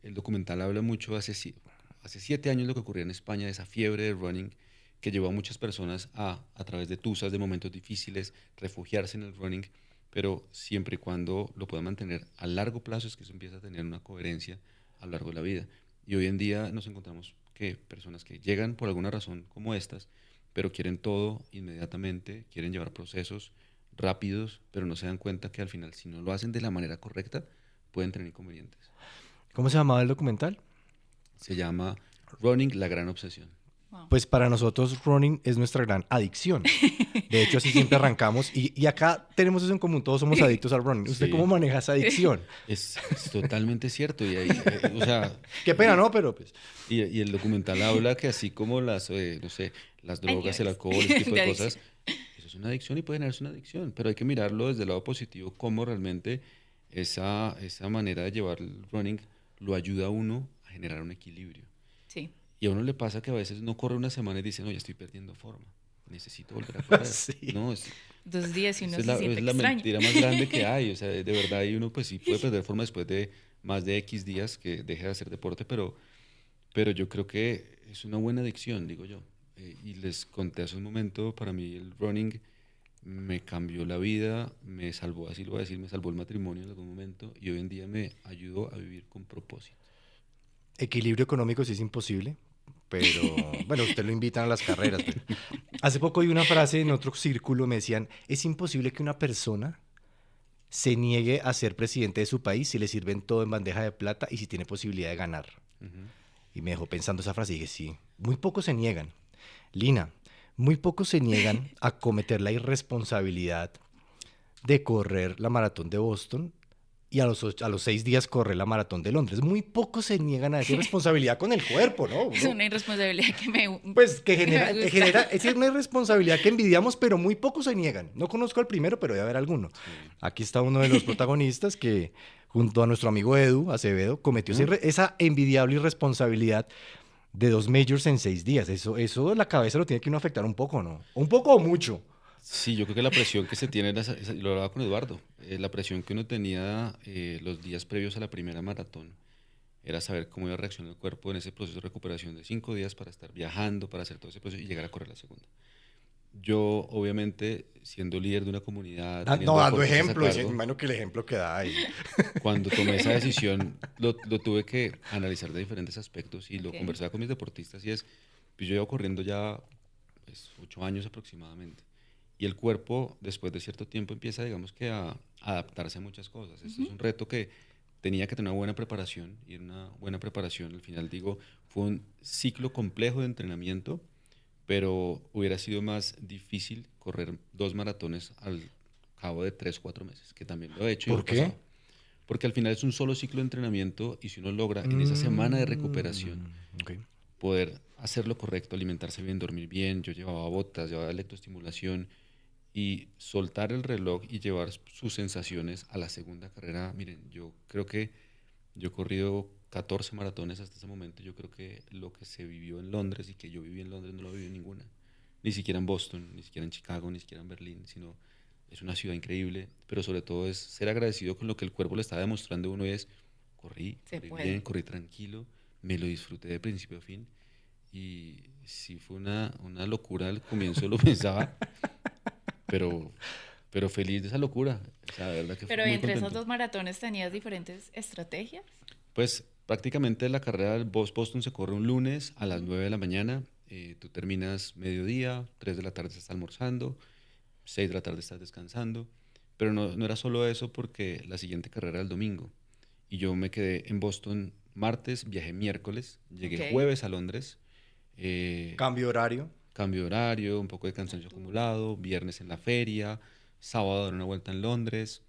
el documental habla mucho hace 7 años lo que ocurría en España, de esa fiebre de running que llevó a muchas personas a través de tusas, de momentos difíciles, refugiarse en el running, pero siempre y cuando lo puedan mantener a largo plazo es que eso empieza a tener una coherencia a lo largo de la vida. Y hoy en día nos encontramos que personas que llegan por alguna razón como estas, pero quieren todo inmediatamente, quieren llevar procesos rápidos, pero no se dan cuenta que al final si no lo hacen de la manera correcta, pueden tener inconvenientes. ¿Cómo se llamaba el documental? Se llama Running, la gran obsesión. Wow. Pues para nosotros running es nuestra gran adicción. De hecho, así siempre arrancamos y acá tenemos eso en común, todos somos adictos al running. ¿Usted cómo Sí, maneja esa adicción? es totalmente cierto. Y, ahí, o sea, Qué pena, ¿no? Pero pues... y el documental habla que así como no sé, las Hay drogas, el niveles alcohol, ese tipo de de adicción. cosas, eso es una adicción y puede generarse una adicción. Pero hay que mirarlo desde el lado positivo, cómo realmente esa manera de llevar el running lo ayuda a uno a generar un equilibrio. Sí. Y a uno le pasa que a veces no corre una semana y dice, no, ya estoy perdiendo forma, necesito volver a correr. Sí. No, 2 días y uno esa es se siente es la extraño. mentira más grande que hay. O sea, de verdad, y uno pues sí puede perder forma después de más de X días que deje de hacer deporte, pero yo creo que es una buena adicción, digo yo. Y les conté hace un momento, para mí el running me cambió la vida, me salvó, así lo voy a decir, me salvó el matrimonio en algún momento y hoy en día me ayudó a vivir con propósito. Equilibrio económico sí es imposible, pero bueno, usted lo invitan a las carreras. Pero... Hace poco oí una frase en otro círculo, me decían, es imposible que una persona se niegue a ser presidente de su país si le sirven todo en bandeja de plata y si tiene posibilidad de ganar. Ujú. Y me dejó pensando esa frase y dije, sí, muy pocos se niegan. Lina, muy pocos se niegan a cometer la irresponsabilidad de correr la maratón de Boston y a los 6 días correr la maratón de Londres. Muy pocos se niegan a esa irresponsabilidad con el cuerpo, ¿no? Es una irresponsabilidad Pues que que me gusta. es una irresponsabilidad que envidiamos, pero muy pocos se niegan. No conozco al primero, pero debe haber alguno. Sí. Aquí está uno de los protagonistas que, junto a nuestro amigo Edu Acevedo, cometió Ujú. esa envidiable irresponsabilidad de 2 majors en 6 días. Eso la cabeza lo tiene que uno afectar un poco, ¿no? Un poco o mucho. Sí, yo creo que la presión que se tiene, lo hablaba con Eduardo, la presión que uno tenía los días previos a la primera maratón era saber cómo iba a reaccionar el cuerpo en ese proceso de recuperación de 5 días para estar viajando, para hacer todo ese proceso y llegar a correr la segunda. Yo, obviamente, siendo líder de una comunidad, No, teniendo dando deportistas a ejemplo, cargo, imagino que el ejemplo que da ahí. cuando tomé esa decisión lo tuve que analizar de diferentes aspectos y lo Ok. conversaba con mis deportistas y es, pues yo llevo corriendo ya pues, 8 años aproximadamente. Y el cuerpo, después de cierto tiempo, empieza, digamos que a adaptarse a muchas cosas. Este es Ujú. un reto que tenía que tener una buena preparación y en una buena preparación, al final digo, fue un ciclo complejo de entrenamiento, pero hubiera sido más difícil correr 2 maratones al cabo de 3 o 4 meses, que también lo he hecho y lo he ¿Por qué? pasado. Porque al final es un solo ciclo de entrenamiento y si uno logra en esa semana de recuperación Mm, ok. poder hacer lo correcto, alimentarse bien, dormir bien, yo llevaba botas, llevaba electroestimulación y soltar el reloj y llevar sus sensaciones a la segunda carrera. Miren, yo creo que yo he corrido 14 maratones hasta ese momento. Yo creo que lo que se vivió en Londres y que yo viví en Londres no lo viví en ninguna. ni siquiera en Boston, ni siquiera en Chicago, ni siquiera en Berlín, sino es una ciudad increíble, pero sobre todo es ser agradecido con lo que el cuerpo le está demostrando a uno y es, corrí bien, corrí tranquilo, me lo disfruté de principio a fin y sí fue una locura al comienzo, lo pensaba, pero, pero feliz de esa locura, o sea, de verdad que Pero fue muy entre esos contento. 2 maratones tenías diferentes estrategias. Pues prácticamente la carrera del Boston se corre un lunes a las 9 de la mañana, tú terminas mediodía, 3 de la tarde estás almorzando, 6 de la tarde estás descansando, pero no era solo eso porque la siguiente carrera era el domingo y yo me quedé en Boston martes, viajé miércoles, llegué Ok. jueves a Londres, eh, Cambio horario. cambio de horario, un poco de cansancio acumulado, viernes en la feria, sábado dar una vuelta en Londres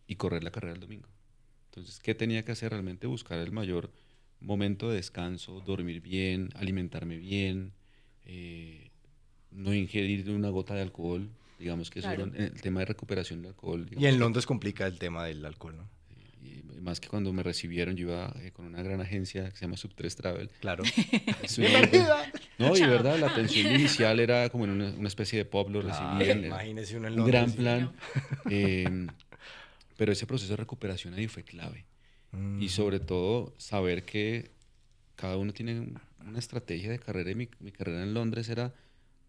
y correr la carrera el domingo. Entonces, ¿qué tenía que hacer? Realmente buscar el mayor momento de descanso, dormir bien, alimentarme bien, eh, no ingerir una gota de alcohol. Digamos que eso era Claro. el tema de recuperación del alcohol. Y Digamos en que Londres complica el tema del alcohol, ¿no? y más que cuando me recibieron, yo iba con una gran agencia que se llama Sub3 Travel. Claro. Es una muy buena- ¡Bienvenida! No, y de Chao. verdad, la atención inicial era como en una especie de pub, lo Claro, recibían, era imagínese uno en un gran Londres. plan. Divino. eh, pero ese proceso de recuperación ahí fue clave. Y Ujú. sobre todo, saber que cada uno tiene una estrategia de carrera. Y mi carrera en Londres era,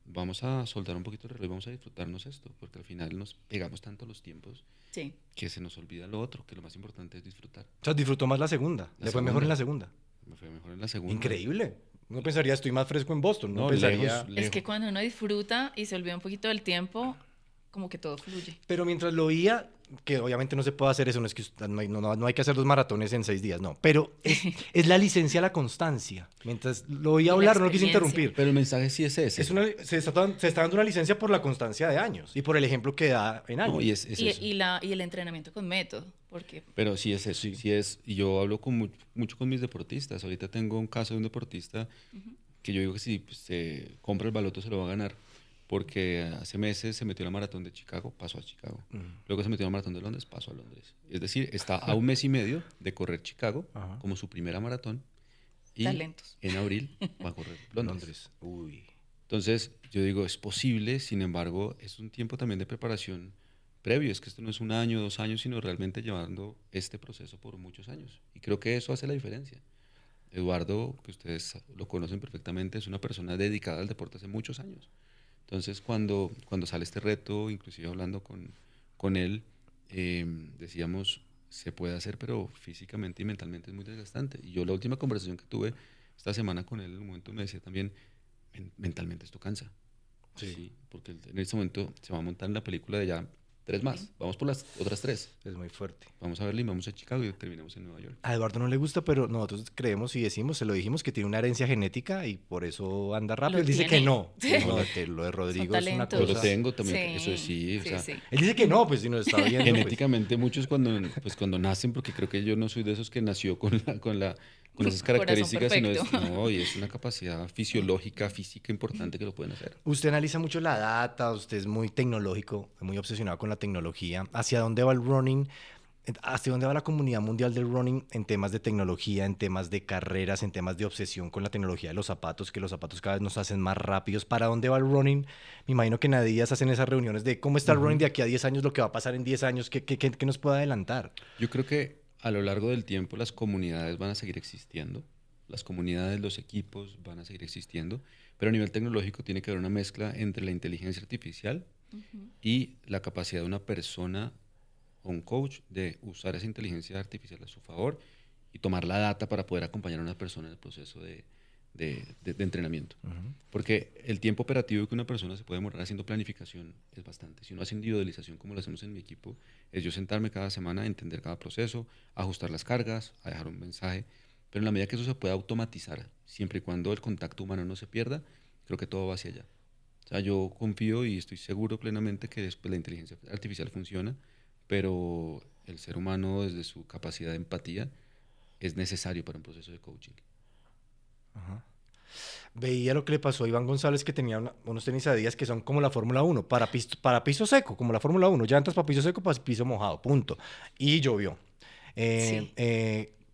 vamos a soltar un poquito el reloj y vamos a disfrutarnos esto, porque al final nos pegamos tanto a los tiempos Sí. que se nos olvida lo otro, que lo más importante es disfrutar. O sea, disfrutó más la segunda. La Le fue mejor en segunda, la segunda. me fue mejor en la segunda. Increíble. Uno pensaría, estoy más fresco en Boston. Uno No, pensaría... Es que cuando uno disfruta y se olvida un poquito del tiempo, como que todo fluye. Pero mientras lo oía, que obviamente no se puede hacer eso, no es que no hay que hacer 2 maratones en 6 días, no. Pero es la licencia a la constancia. Mientras lo oía Y la hablar, no lo quise experiencia. interrumpir. Pero el mensaje sí es ese. Se está dando una licencia por la constancia de años y por el ejemplo que da en años. No, y es eso. Y el entrenamiento con método, porque Pero sí es eso, sí es. Y yo hablo mucho con mis deportistas. Ahorita tengo un caso de un deportista que yo digo que si pues, se compra el baloto se lo va a ganar. Porque hace meses se metió a la maratón de Chicago, pasó a Chicago. Luego se metió a la maratón de Londres, pasó a Londres. Es decir, está a un mes y medio de correr Chicago Ajá. como su primera maratón. Y talentos. en abril va a correr Londres. Londres. Uy. Entonces, yo digo, es posible, sin embargo, es un tiempo también de preparación previo. Es que esto no es un año, 2 años, sino realmente llevando este proceso por muchos años. Y creo que eso hace la diferencia. Eduardo, que ustedes lo conocen perfectamente, es una persona dedicada al deporte hace muchos años. Entonces, cuando sale este reto, inclusive hablando con él, decíamos, se puede hacer, pero físicamente y mentalmente es muy desgastante. Y yo la última conversación que tuve esta semana con él, en un momento me decía también, mentalmente esto cansa. Sí. Sí, porque él en este momento se va a montar en la película de ya 3 más. Vamos por las otras 3. Es muy fuerte. Vamos a Berlín, vamos a Chicago y terminamos en Nueva York. A Eduardo no le gusta, pero nosotros creemos y decimos, se lo dijimos, que tiene una herencia genética y por eso anda rápido. Lo Él dice tiene. que no. Sí. Que no, que lo de Rodrigo es una talentos. Yo lo cosa... tengo también, eso es sí, o sea, sí. Él dice que no, pues si nos está viendo. pues. genéticamente muchos cuando nacen, porque creo que yo no soy de esos que nació con esas características, sino perfecto. no, y es una capacidad fisiológica, física importante que lo pueden hacer. Usted analiza mucho la data, usted es muy tecnológico, muy obsesionado con la tecnología. ¿Hacia dónde va el running? ¿Hacia dónde va la comunidad mundial del running en temas de tecnología, en temas de carreras, en temas de obsesión con la tecnología de los zapatos, que los zapatos cada vez nos hacen más rápidos? ¿Para dónde va el running? Me imagino que en Adidas hacen esas reuniones de cómo está el running de aquí a 10 años, lo que va a pasar en 10 años, qué nos puede adelantar. Yo creo que a lo largo del tiempo las comunidades van a seguir existiendo, las comunidades, los equipos van a seguir existiendo, pero a nivel tecnológico tiene que haber una mezcla entre la inteligencia artificial y la capacidad de una persona o un coach de usar esa inteligencia artificial a su favor y tomar la data para poder acompañar a una persona en el proceso de entrenamiento. Porque el tiempo operativo que una persona se puede demorar haciendo planificación es bastante. Si uno hace individualización como lo hacemos en mi equipo, es yo sentarme cada semana, entender cada proceso, ajustar las cargas, a dejar un mensaje, pero en la medida que eso se pueda automatizar, siempre y cuando el contacto humano no se pierda, creo que todo va hacia allá. O sea, yo confío y estoy seguro plenamente que después la inteligencia artificial funciona, pero el ser humano desde su capacidad de empatía es necesario para un proceso de coaching. Veía lo que le pasó a Iván González, que tenía unos tenis Adidas que son como la Fórmula 1, para piso seco, como la Fórmula 1, llantas para piso seco, para piso mojado, punto. Y llovió. Sí.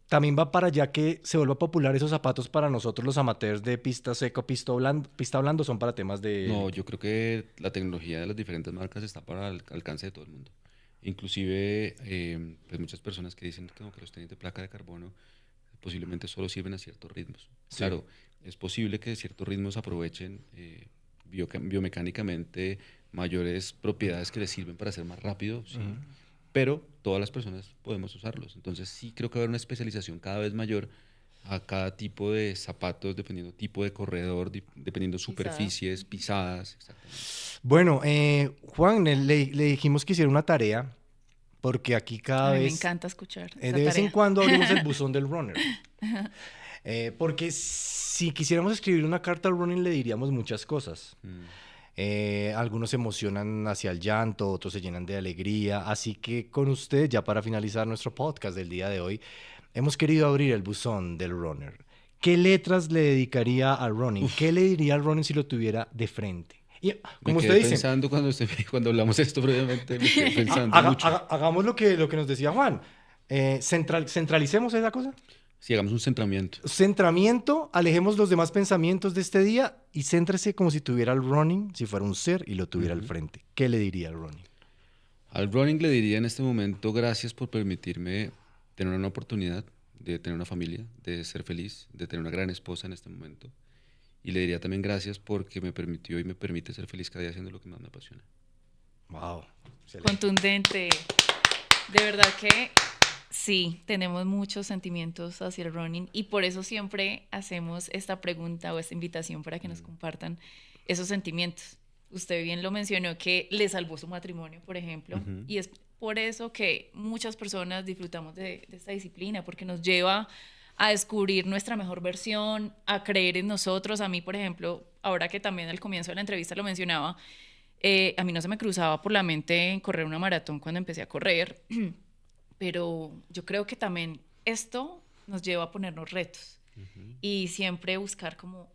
también va para allá que se vuelva popular esos zapatos para nosotros los amateurs de pista seca, pista blando, son para temas de... No, yo creo que la tecnología de las diferentes marcas está para el alcance de todo el mundo. Inclusive, pues muchas personas que dicen que los tenis de placa de carbono posiblemente solo sirven a ciertos ritmos. Sí. Claro, es posible que ciertos ritmos aprovechen biomecánicamente mayores propiedades que les sirven para ser más rápido, sí, pero todas las personas podemos usarlos. Entonces sí creo que va a haber una especialización cada vez mayor a cada tipo de zapatos, dependiendo tipo de corredor, dependiendo superficies, pisadas. Exactamente. Bueno, Juan, le dijimos que hiciera una tarea, porque aquí cada A mí vez... me encanta escuchar de esa vez en tarea. cuando abrimos el buzón del runner. Porque si quisiéramos escribir una carta al running le diríamos muchas cosas. Algunos se emocionan hacia el llanto, otros se llenan de alegría. Así que con usted, ya para finalizar nuestro podcast del día de hoy, hemos querido abrir el buzón del runner. ¿Qué letras le dedicaría al running? ¿Qué le diría al running si lo tuviera de frente? Y, como Me usted quedé dice, pensando cuando hablamos de esto previamente, me quedé pensando mucho. hagamos lo que nos decía Juan. Centralicemos esa cosa. Sí, hagamos un centramiento. Centramiento, alejemos los demás pensamientos de este día y céntrese como si tuviera el running, si fuera un ser y lo tuviera al frente. ¿Qué le diría al running? Al running le diría en este momento gracias por permitirme tener una oportunidad de tener una familia, de ser feliz, de tener una gran esposa en este momento. Y le diría también gracias porque me permitió y me permite ser feliz cada día haciendo lo que más me apasiona. Wow. Contundente. De verdad que sí, tenemos muchos sentimientos hacia el running y por eso siempre hacemos esta pregunta o esta invitación para que nos compartan esos sentimientos. Usted bien lo mencionó que le salvó su matrimonio, por ejemplo, y es por eso que muchas personas disfrutamos de esta disciplina, porque nos lleva a descubrir nuestra mejor versión, a creer en nosotros. A mí, por ejemplo, ahora que también al comienzo de la entrevista lo mencionaba, a mí no se me cruzaba por la mente correr una maratón cuando empecé a correr, pero yo creo que también esto nos lleva a ponernos retos y siempre buscar como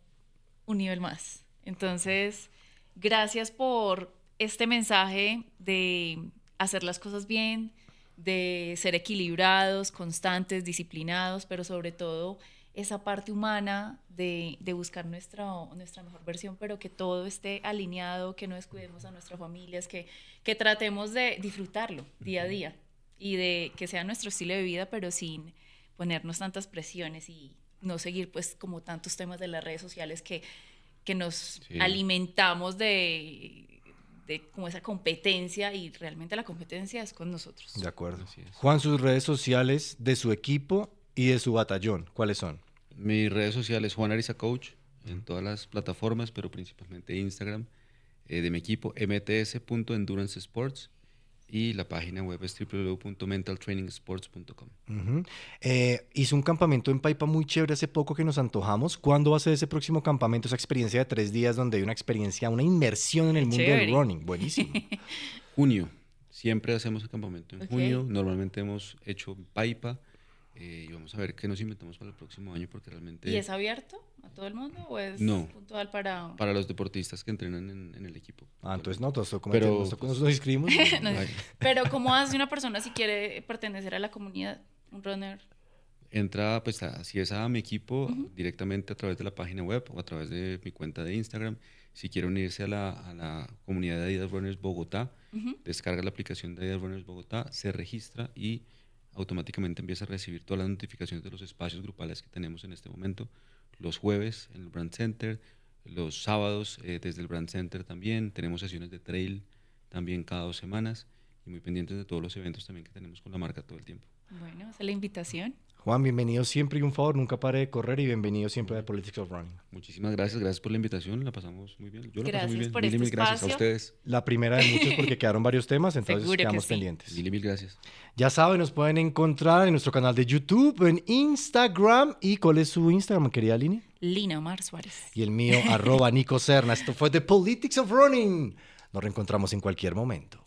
un nivel más. Entonces, gracias por este mensaje de hacer las cosas bien, de ser equilibrados, constantes, disciplinados, pero sobre todo esa parte humana de buscar nuestra mejor versión, pero que todo esté alineado, que no descuidemos a nuestras familias, que tratemos de disfrutarlo día a día y de que sea nuestro estilo de vida, pero sin ponernos tantas presiones y no seguir pues como tantos temas de las redes sociales que nos alimentamos de como esa competencia y realmente la competencia es con nosotros. De acuerdo. Juan, sus redes sociales de su equipo y de su batallón, ¿cuáles son? Mis redes sociales, Juan Ariza Coach, en todas las plataformas, pero principalmente Instagram, de mi equipo, mts.endurance sports, y la página web es www.mentaltrainingsports.com. Hizo un campamento en Paipa muy chévere hace poco que nos antojamos. ¿Cuándo va a ser ese próximo campamento, esa experiencia de 3 días donde hay una experiencia, una inmersión en el mundo del running? Buenísimo. Junio. Siempre hacemos el campamento en junio. Normalmente hemos hecho Paipa. Y vamos a ver qué nos inventamos para el próximo año porque realmente... ¿Y es abierto a todo el mundo o es puntual para...? Para los deportistas que entrenan en el equipo. Entonces no, todos nos inscribimos. Pero ¿cómo hace una persona si quiere pertenecer a la comunidad, un runner? Entra, pues, si es a mi equipo, directamente a través de la página web o a través de mi cuenta de Instagram. Si quiere unirse a la comunidad de Adidas Runners Bogotá, descarga la aplicación de Adidas Runners Bogotá, se registra y automáticamente empieza a recibir todas las notificaciones de los espacios grupales que tenemos en este momento. Los jueves en el Brand Center, los sábados desde el Brand Center también. Tenemos sesiones de trail también cada 2 semanas y muy pendientes de todos los eventos también que tenemos con la marca todo el tiempo. Bueno, esa es la invitación. Juan, bienvenido siempre y un favor, nunca pare de correr y bienvenido siempre a The Politics of Running. Muchísimas gracias por la invitación, la pasamos muy bien. Yo la gracias pasé muy bien. por Mil gracias a espacio. ustedes. La primera de muchos porque quedaron varios temas, entonces Seguro quedamos que sí. pendientes. Mil gracias. Ya saben, nos pueden encontrar en nuestro canal de YouTube, en Instagram. ¿Y cuál es su Instagram, querida Lini? Lina Omar Suárez. Y el mío, @Nico Serna. Esto fue The Politics of Running. Nos reencontramos en cualquier momento.